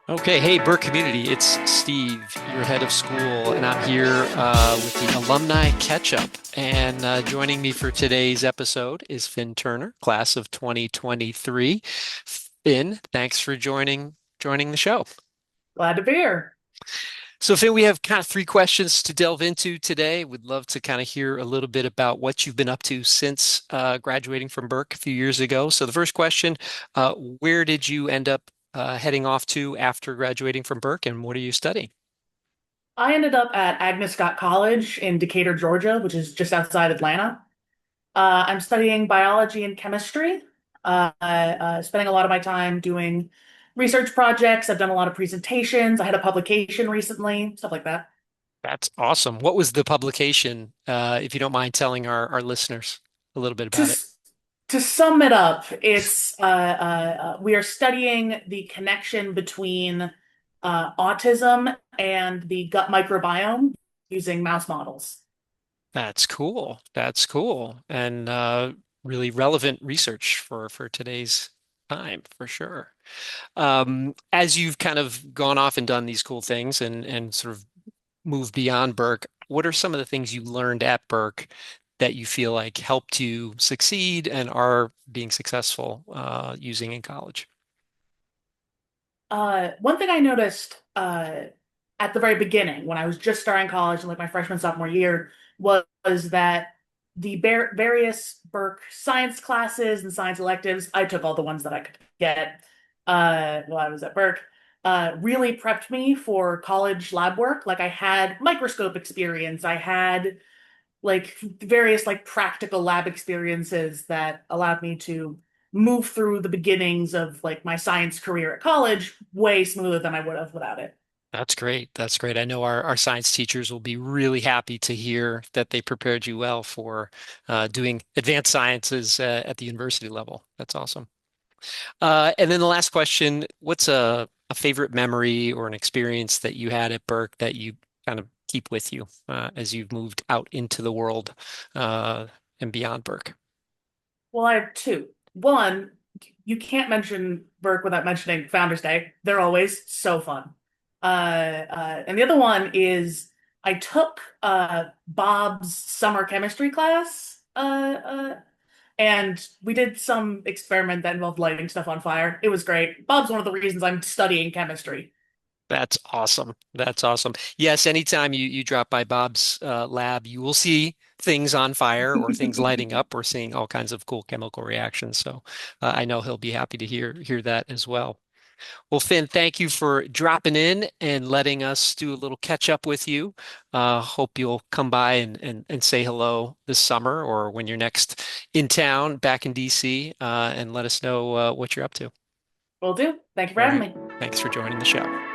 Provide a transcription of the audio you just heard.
Okay, hey, Burke community, it's Steve, your head of school, and I'm here with the alumni catch up. And joining me for today's episode is Finn Turner, class of 2023. Finn, thanks for joining the show. Glad to be here. So, Finn, we have kind of three questions to delve into today. Would love to kind of hear a little bit about what you've been up to since graduating from Burke a few years ago. So, the first question, where did you end up heading off to after graduating from Burke, and what are you studying? I ended up at Agnes College in Decatur, Georgia, which is just outside Atlanta. I'm studying biology and chemistry, spending a lot of my time doing research projects. I've done a lot of presentations. I had a publication recently, stuff like that. That's awesome. What was the publication, if you don't mind telling our listeners a little bit To, about it? to sum it up, we are studying the connection between autism and the gut microbiome using mouse models. That's cool. That's cool. And really relevant research for today's time, for sure. As you've kind of gone off and done these cool things and sort of moved beyond Burke, what are some of the things you learned at Burke that you feel like helped you succeed and are being successful using in college? One thing I noticed at the very beginning, when I was just starting college in like my freshman sophomore year, was that the various Burke science classes and science electives, I took all the ones that I could get while I was at Burke, really prepped me for college lab work. Like I had microscope experience, I had like various like practical lab experiences that allowed me to move through the beginnings of like my science career at college way smoother than I would have without it. That's great. That's great. I know our science teachers will be really happy to hear that they prepared you well for doing advanced sciences at the university level. That's awesome. And then the last question, what's a favorite memory or an experience that you had at Burke that you kind of keep with you as you've moved out into the world uh, and beyond Burke? Well, I have two. One, you can't mention Burke without mentioning Founders Day. They're always so fun. And the other one is I took Bob's summer chemistry class, and we did some experiment that involved lighting stuff on fire. It was great. Bob's one of the reasons I'm studying chemistry. That's awesome. That's awesome. Yes, anytime you drop by Bob's lab, you will see things on fire or things lighting up or seeing all kinds of cool chemical reactions. So I know he'll be happy to hear that as well. Well, Finn, thank you for dropping in and letting us do a little catch up with you. Hope you'll come by and say hello this summer or when you're next in town back in DC and let us know what you're up to. Will do. Thank you for All having right. me. Thanks for joining the show.